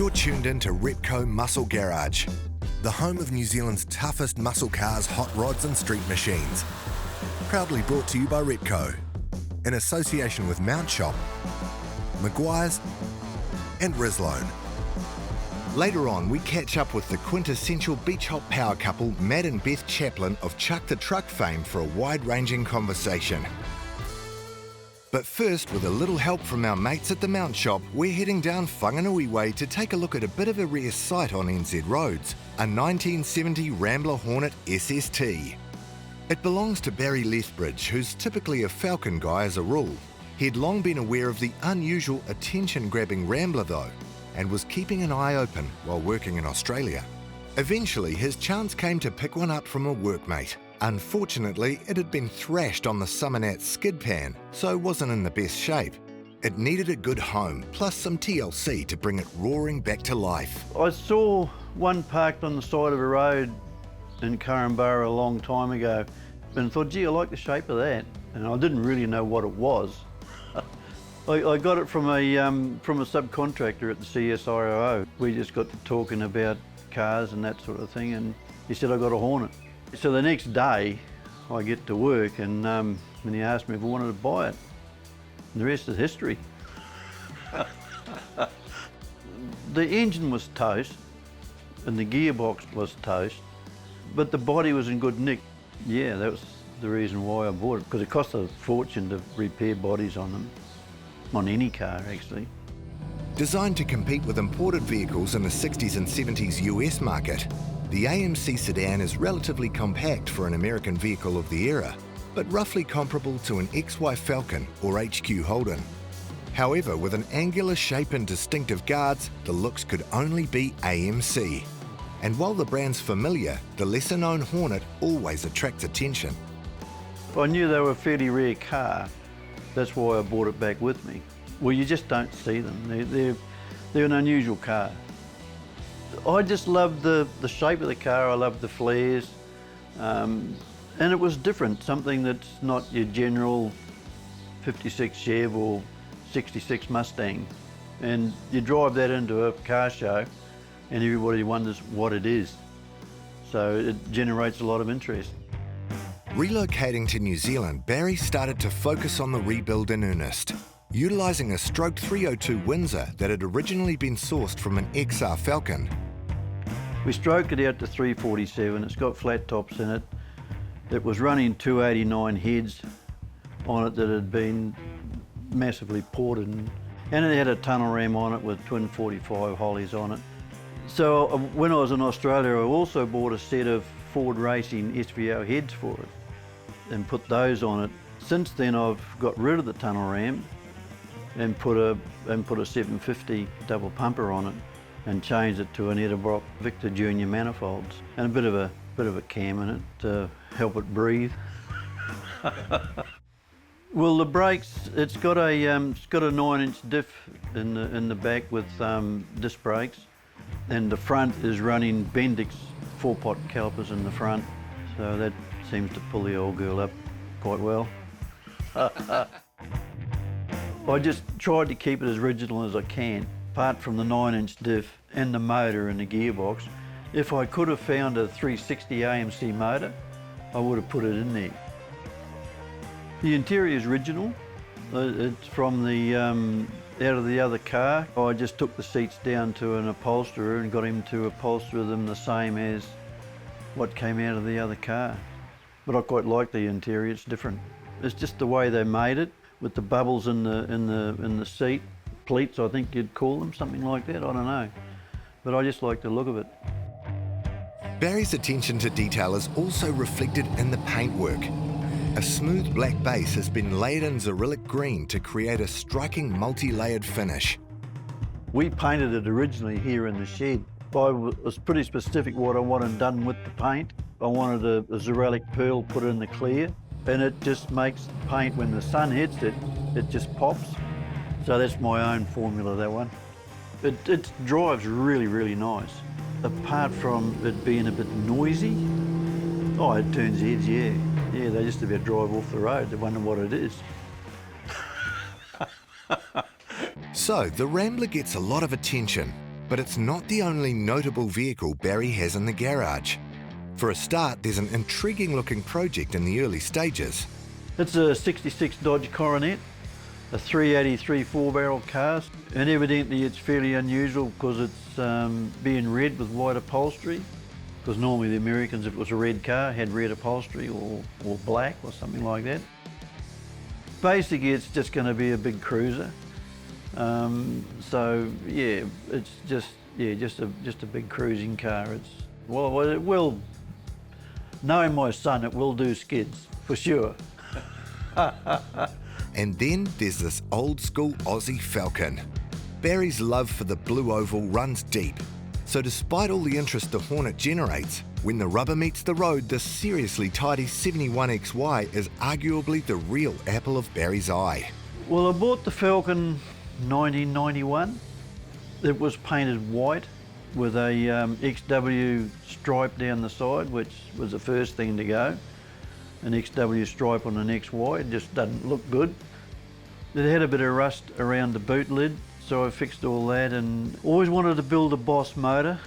You're tuned in to Repco Muscle Garage, the home of New Zealand's toughest muscle cars, hot rods and street machines. Proudly brought to you by Repco, in association with Mount Shop, Maguire's and Rislone. Later on, we catch up with the quintessential beach hop power couple, Matt and Beth Chaplin of Chuck the Truck fame, for a wide-ranging conversation. But first, with a little help from our mates at the Mount Shop, we're heading down Whanganui Way to take a look at a bit of a rare sight on NZ roads, a 1970 Rambler Hornet SST. It belongs to Barry Lethbridge, who's typically a Falcon guy as a rule. He'd long been aware of the unusual attention-grabbing Rambler though, and was keeping an eye open while working in Australia. Eventually, his chance came to pick one up from a workmate. Unfortunately, it had been thrashed on the Summonat skid pan, so wasn't in the best shape. It needed a good home, plus some TLC to bring it roaring back to life. I saw one parked on the side of a road in Currumbara a long time ago and thought, gee, I like the shape of that. And I didn't really know what it was. I got it from a subcontractor at the CSIRO. We just got to talking about cars and that sort of thing, and he said, I got a Hornet. So the next day, I get to work and he asked me if I wanted to buy it. And the rest is history. The engine was toast and the gearbox was toast, but the body was in good nick. Yeah, that was the reason why I bought it, because it cost a fortune to repair bodies on them, on any car actually. Designed to compete with imported vehicles in the 60s and 70s US market, the AMC sedan is relatively compact for an American vehicle of the era, but roughly comparable to an XY Falcon or HQ Holden. However, with an angular shape and distinctive guards, the looks could only be AMC. And while the brand's familiar, the lesser-known Hornet always attracts attention. I knew they were a fairly rare car. That's why I brought it back with me. Well, you just don't see them. They're an unusual car. I just loved the shape of the car. I loved the flares. And it was different, something that's not your general 56 Chev or 66 Mustang. And you drive that into a car show and everybody wonders what it is. So it generates a lot of interest. Relocating to New Zealand, Barry started to focus on the rebuild in earnest, utilising a stroke 302 Windsor that had originally been sourced from an XR Falcon. We stroked it out to 347, it's got flat tops in it. It was running 289 heads on it that had been massively ported, and it had a tunnel ram on it with twin 45 Hollies on it. So when I was in Australia, I also bought a set of Ford Racing SVO heads for it and put those on it. Since then I've got rid of the tunnel ram and put a 750 double pumper on it and changed it to an Edelbrock Victor Junior manifolds and a bit of a cam in it to help it breathe. Well, the brakes, it's got a 9-inch diff in the back with disc brakes, and the front is running Bendix 4-pot calipers in the front, so that seems to pull the old girl up quite well. I just tried to keep it as original as I can. Apart from the 9-inch diff and the motor and the gearbox, if I could have found a 360 AMC motor, I would have put it in there. The interior is original. It's from the out of the other car. I just took the seats down to an upholsterer and got him to upholster them the same as what came out of the other car. But I quite like the interior, it's different. It's just the way they made it, with the bubbles in the seat. Pleats, I think you'd call them, something like that, I don't know. But I just like the look of it. Barry's attention to detail is also reflected in the paintwork. A smooth black base has been laid in Zerillic green to create a striking multi-layered finish. We painted it originally here in the shed. I was pretty specific what I wanted done with the paint. I wanted a Zerillic pearl put in the clear, and it just makes paint, when the sun hits it, it just pops. So that's my own formula, that one. It drives really, really nice. Apart from it being a bit noisy, oh, it turns heads, yeah. Yeah, they just about drive off the road. They wonder what it is. So, the Rambler gets a lot of attention. But it's not the only notable vehicle Barry has in the garage. For a start, there's an intriguing-looking project in the early stages. It's a 66 Dodge Coronet, a 383 four-barrel car, and evidently it's fairly unusual because it's being red with white upholstery, because normally the Americans, if it was a red car, had red upholstery or black or something like that. Basically, it's just going to be a big cruiser. So yeah, it's just a big cruising car. Well, it will. Knowing my son, it will do skids for sure. And then there's this old school Aussie Falcon. Barry's love for the blue oval runs deep. So despite all the interest the Hornet generates, when the rubber meets the road, the seriously tidy 71XY is arguably the real apple of Barry's eye. Well, I bought the Falcon 1991. It was painted white with a XW stripe down the side, which was the first thing to go. An XW stripe on an XY, it just doesn't look good. It had a bit of rust around the boot lid, so I fixed all that, and always wanted to build a Boss motor.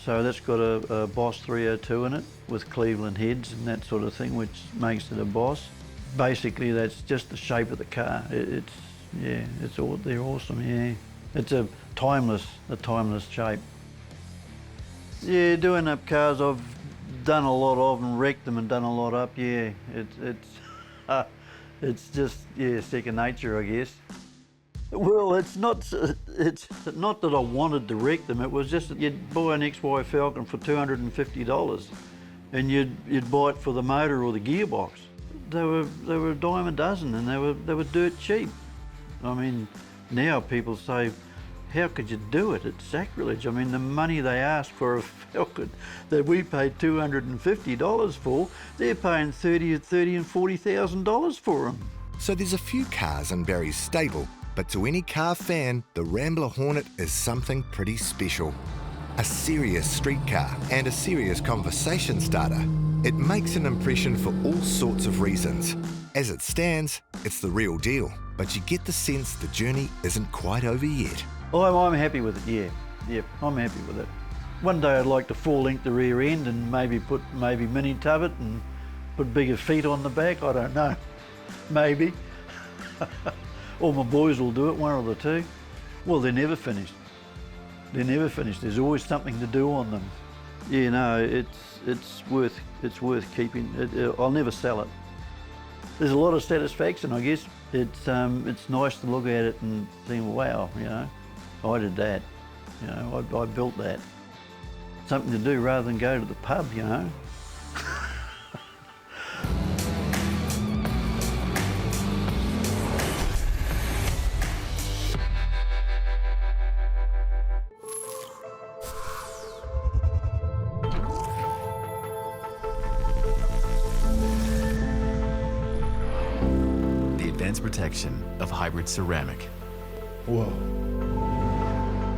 So that's got a Boss 302 in it with Cleveland heads and that sort of thing, which makes it a Boss. Basically, that's just the shape of the car. They're awesome, yeah. It's a timeless shape. Yeah, doing up cars, I've done a lot of and wrecked them and done a lot up, yeah. It's just, yeah, second nature, I guess. Well, it's not that I wanted to wreck them, it was just that you'd buy an XY Falcon for $250 and you'd buy it for the motor or the gearbox. They were a dime a dozen and they were dirt cheap. I mean, now people say, how could you do it? It's sacrilege. I mean, the money they ask for a Falcon that we paid $250 for, they're paying $30,000 and $40,000 for them. So there's a few cars in Barry's stable, but to any car fan, the Rambler Hornet is something pretty special. A serious street car and a serious conversation starter. It makes an impression for all sorts of reasons. As it stands, it's the real deal, but you get the sense the journey isn't quite over yet. I'm happy with it, yeah, I'm happy with it. One day I'd like to full length the rear end and maybe mini tub it and put bigger feet on the back, I don't know, maybe. Or my boys will do it, one of the two. Well, they're never finished. There's always something to do on them. Yeah, no, it's worth keeping. I'll never sell it. There's a lot of satisfaction, I guess. It's nice to look at it and think, wow, you know, I did that. You know, I built that. Something to do rather than go to the pub, you know. Advanced protection of hybrid ceramic. Whoa.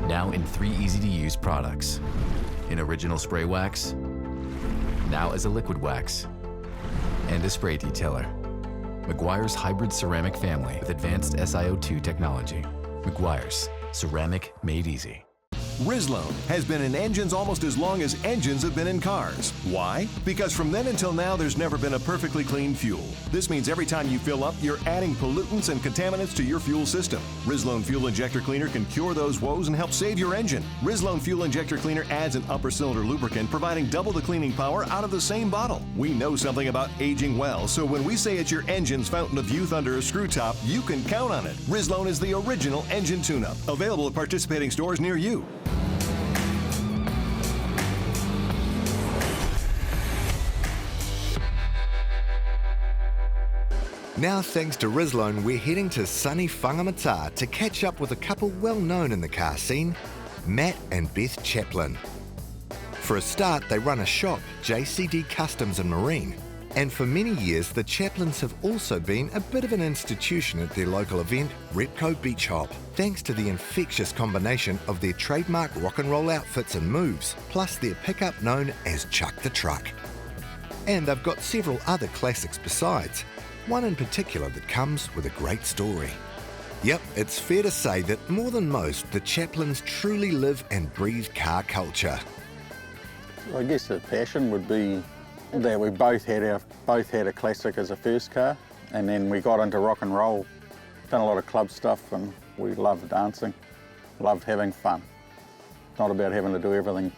Now in 3 easy-to-use products. In original spray wax, now as a liquid wax, and a spray detailer. Meguiar's hybrid ceramic family with advanced SiO2 technology. Meguiar's, ceramic made easy. Rizlone has been in engines almost as long as engines have been in cars. Why? Because from then until now, there's never been a perfectly clean fuel. This means every time you fill up, you're adding pollutants and contaminants to your fuel system. Rizlone Fuel Injector Cleaner can cure those woes and help save your engine. Rizlone Fuel Injector Cleaner adds an upper cylinder lubricant, providing double the cleaning power out of the same bottle. We know something about aging well, so when we say it's your engine's fountain of youth under a screw top, you can count on it. Rizlone is the original engine tune-up. Available at participating stores near you. Now, thanks to Rizlone, we're heading to sunny Whangamata to catch up with a couple well known in the car scene, Matt and Beth Chaplin. For a start, they run a shop, JCD Customs and Marine, and for many years the Chaplins have also been a bit of an institution at their local event, Repco Beach Hop, thanks to the infectious combination of their trademark rock and roll outfits and moves, plus their pickup known as Chuck the Truck. And they've got several other classics besides, one in particular that comes with a great story. Yep, it's fair to say that more than most, the Chaplins truly live and breathe car culture. I guess the passion would be that we both had a classic as a first car, and then we got into rock and roll, done a lot of club stuff, and we loved dancing, loved having fun. It's not about having to do everything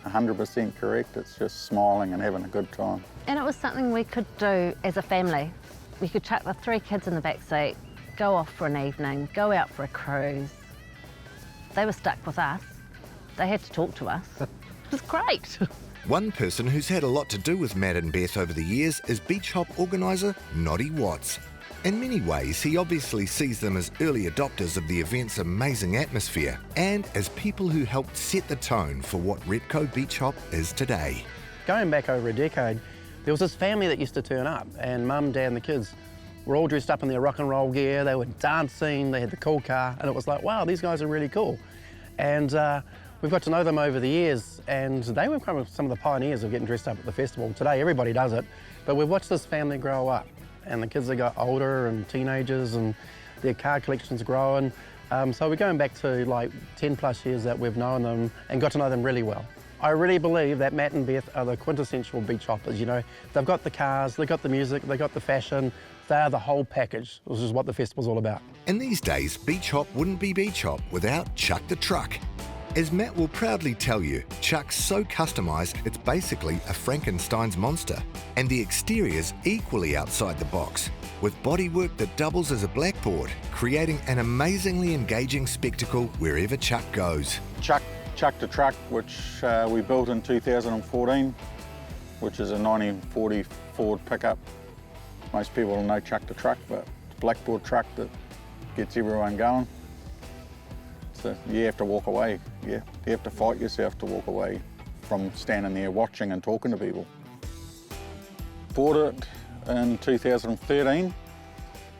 100% correct, it's just smiling and having a good time. And it was something we could do as a family. We could chuck the 3 kids in the back seat, go off for an evening, go out for a cruise. They were stuck with us. They had to talk to us. It was great. One person who's had a lot to do with Matt and Beth over the years is beach hop organiser Noddy Watts. In many ways, he obviously sees them as early adopters of the event's amazing atmosphere and as people who helped set the tone for what Repco Beach Hop is today. Going back over a decade, there was this family that used to turn up, and Mum, Dad and the kids were all dressed up in their rock and roll gear. They were dancing, they had the cool car, and it was like, wow, these guys are really cool. And we've got to know them over the years, and they were kind of some of the pioneers of getting dressed up at the festival. Today, everybody does it, but we've watched this family grow up, and the kids have got older and teenagers, and their car collection's growing. So we're going back to like 10 plus years that we've known them and got to know them really well. I really believe that Matt and Beth are the quintessential beach hoppers, you know. They've got the cars, they've got the music, they've got the fashion. They are the whole package, which is what the festival's all about. In these days, beach hop wouldn't be beach hop without Chuck the Truck. As Matt will proudly tell you, Chuck's so customised it's basically a Frankenstein's monster, and the exterior's equally outside the box, with bodywork that doubles as a blackboard, creating an amazingly engaging spectacle wherever Chuck goes. Chuck the Truck, which we built in 2014, which is a 1940 Ford pickup. Most people know Chuck the Truck, but it's a blackboard truck that gets everyone going. So you have to walk away. You have to fight yourself to walk away from standing there watching and talking to people. Bought it in 2013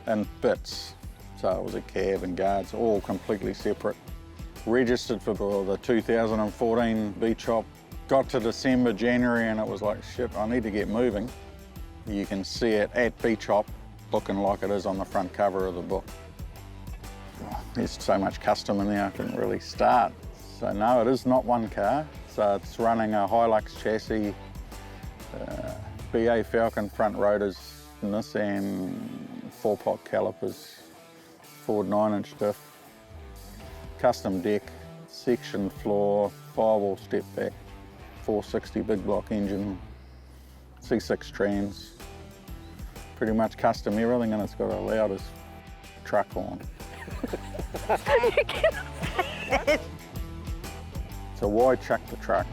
in bits. So it was a cab and guards, all completely separate. Registered for the 2014 beach hop. Got to December, January, and it was like, shit, I need to get moving. You can see it at beach hop looking like it is on the front cover of the book. There's so much custom in there, I couldn't really start. So no, it is not one car. So it's running a Hilux chassis, BA Falcon front rotors, Nissan 4-pot calipers, Ford 9-inch diff, custom deck, section floor, firewall step back, 460 big block engine, C6 trans, pretty much custom everything, and it's got a loudest truck horn. So why Chuck the Truck?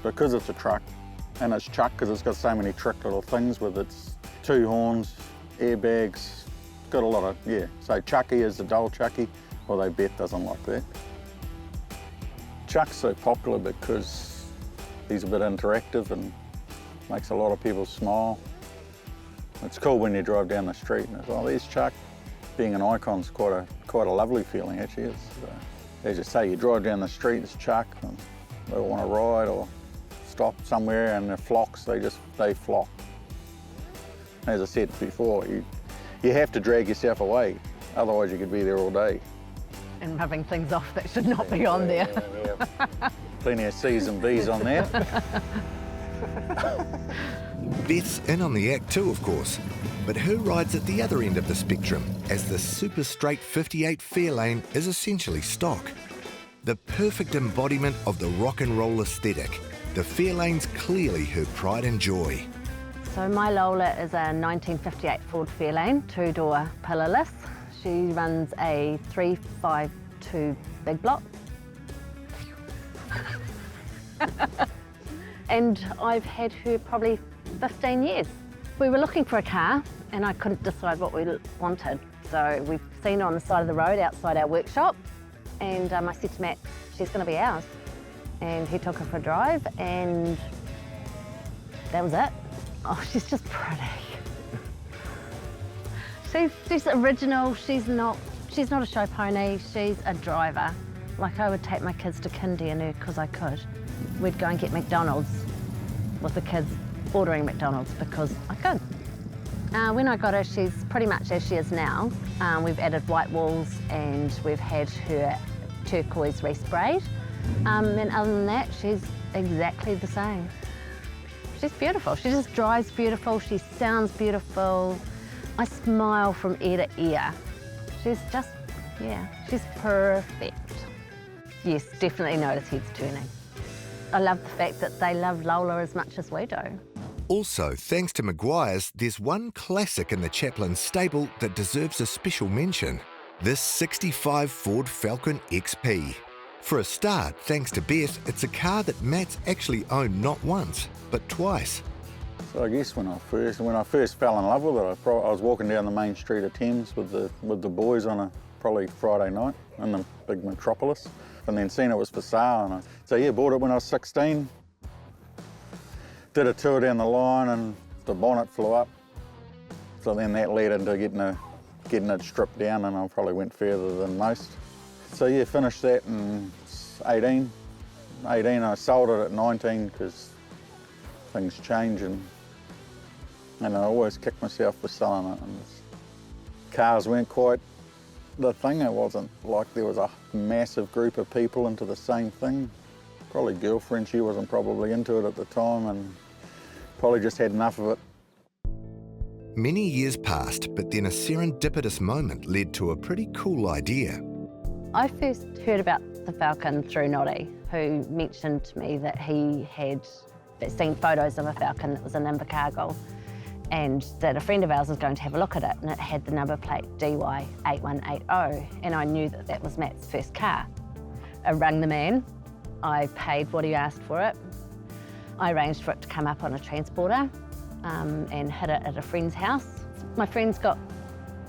Because it's a truck, and it's Chuck because it's got so many trick little things with its 2 horns, airbags, got a lot of, yeah. So Chucky is the dull Chucky, although Beth doesn't like that. Chuck's so popular because he's a bit interactive and makes a lot of people smile. It's cool when you drive down the street and it's, oh, there's Chuck. Being an icon's quite a lovely feeling, actually. It's, as you say, you drive down the street, it's Chuck, and they all want to ride or stop somewhere, and the flocks, they flock. As I said before, you have to drag yourself away, otherwise you could be there all day. And rubbing things off that should not be on there. Yeah. Plenty of C's and B's on there. Beth's in on the act too, of course, but her ride's at the other end of the spectrum, as the super straight 58 Fairlane is essentially stock. The perfect embodiment of the rock and roll aesthetic, the Fairlane's clearly her pride and joy. So my Lola is a 1958 Ford Fairlane, 2-door pillarless. She runs a 352 big block. And I've had her probably 15 years. We were looking for a car and I couldn't decide what we wanted. So we've seen her on the side of the road outside our workshop, and I said to Matt, she's going to be ours. And he took her for a drive and that was it. Oh, she's just pretty. She's original, she's not a show pony, she's a driver. Like I would take my kids to kindy in her because I could. We'd go and get McDonald's with the kids ordering McDonald's because I could. When I got her, she's pretty much as she is now. We've added white walls and we've had her turquoise resprayed. And other than that, she's exactly the same. She's beautiful. She just drives beautiful. She sounds beautiful. I smile from ear to ear. She's just, yeah, she's perfect. Yes, definitely notice heads turning. I love the fact that they love Lola as much as we do. Also, thanks to Maguire's, there's one classic in the Chaplins stable that deserves a special mention. This 65 Ford Falcon XP. For a start, thanks to Beth, it's a car that Matt's actually owned not once, but twice. So I guess when I first fell in love with it, I was walking down the main street of Thames with the boys on a probably Friday night in the big metropolis, and then seen it was for sale. So yeah, bought it when I was 16. Did a tour down the line and the bonnet flew up. So then that led into getting it stripped down, and I probably went further than most. So yeah, finished that in 18. I sold it at 19 because things change, and I always kick myself for selling it. And cars weren't quite the thing. It wasn't like there was a massive group of people into the same thing. Probably girlfriend, she wasn't probably into it at the time and probably just had enough of it. Many years passed, but then a serendipitous moment led to a pretty cool idea. I first heard about the Falcon through Noddy, who mentioned to me that he had seen photos of a Falcon that was in Invercargill, and that a friend of ours was going to have a look at it, and it had the number plate DY8180, and I knew that that was Matt's first car. I rang the man, I paid what he asked for it. I arranged for it to come up on a transporter and hit it at a friend's house. My friends got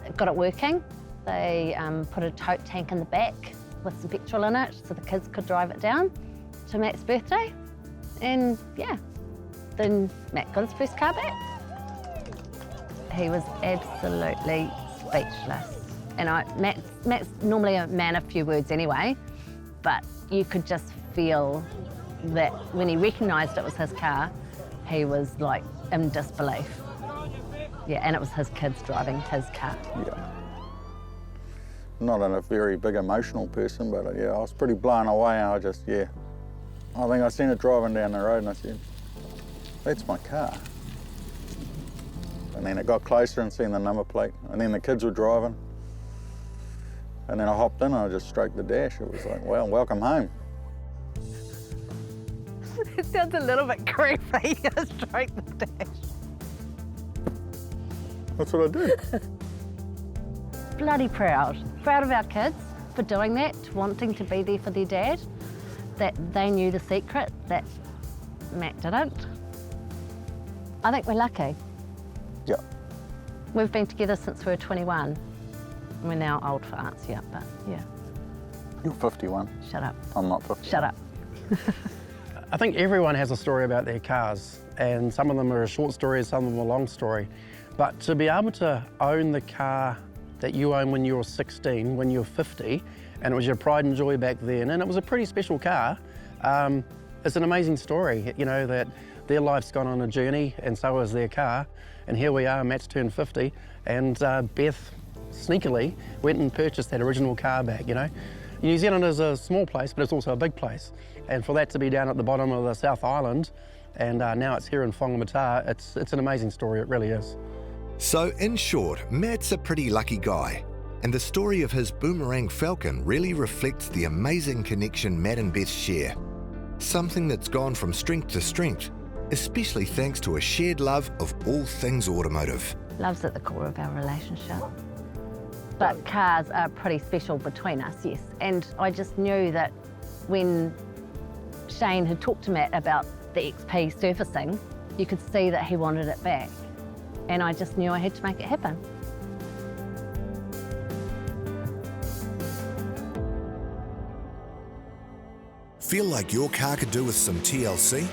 it working. They put a tote tank in the back with some petrol in it so the kids could drive it down to Matt's birthday. And yeah, then Matt got his first car back. He was absolutely speechless. And Matt's normally a man of few words anyway, but you could just feel that when he recognised it was his car, he was like in disbelief. Yeah, and it was his kids driving his car. Yeah. Not a very big emotional person, but yeah, I was pretty blown away. And I think I seen it driving down the road and I said, that's my car. And then it got closer and seen the number plate, and then the kids were driving. And then I hopped in and I just stroked the dash. It was like, well, welcome home. It sounds a little bit creepy, stroke the dash. That's what I did. Bloody proud. Proud of our kids for doing that, wanting to be there for their dad, that they knew the secret that Matt didn't. I think we're lucky. Yeah. We've been together since we were 21. We're now old for arts, yeah, but yeah. You're 51. Shut up. I'm not 51. Shut up. I think everyone has a story about their cars, and some of them are a short story, some of them are a long story. But to be able to own the car that you owned when you were 16, when you were 50, and it was your pride and joy back then, and it was a pretty special car, it's an amazing story, you know, that their life's gone on a journey and so has their car, and here we are, Matt's turned 50, and Beth sneakily went and purchased that original car back, you know. New Zealand is a small place, but it's also a big place, and for that to be down at the bottom of the South Island, and now it's here in Whangamata, it's an amazing story, it really is. So in short, Matt's a pretty lucky guy, and the story of his boomerang Falcon really reflects the amazing connection Matt and Beth share. Something that's gone from strength to strength, especially thanks to a shared love of all things automotive. Love's at the core of our relationship. But cars are pretty special between us, yes. And I just knew that when Shane had talked to Matt about the XP surfacing, you could see that he wanted it back. And I just knew I had to make it happen. Feel like your car could do with some TLC?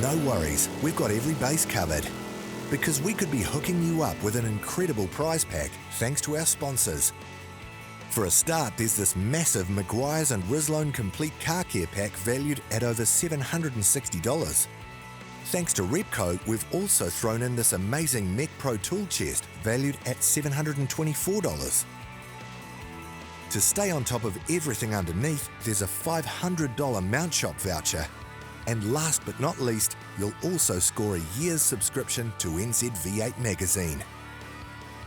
No worries, we've got every base covered. Because we could be hooking you up with an incredible prize pack thanks to our sponsors. For a start, there's this massive Maguire's and Rislone Complete Car Care Pack valued at over $760. Thanks to Repco, we've also thrown in this amazing Mech Pro tool chest valued at $724. To stay on top of everything underneath, there's a $500 Mount Shop voucher. And last but not least, you'll also score a year's subscription to NZ-V8 magazine.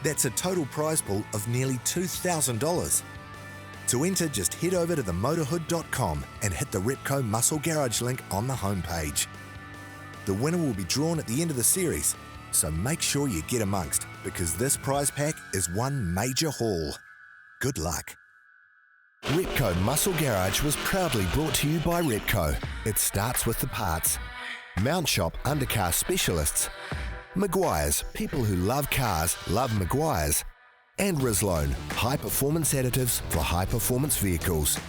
That's a total prize pool of nearly $2,000. To enter, just head over to themotorhood.com and hit the Repco Muscle Garage link on the homepage. The winner will be drawn at the end of the series, so make sure you get amongst, because this prize pack is one major haul. Good luck. Repco Muscle Garage was proudly brought to you by Repco. It starts with the parts. Mount Shop Undercar Specialists. Maguire's, people who love cars love Maguire's. And Rislone, high performance additives for high performance vehicles.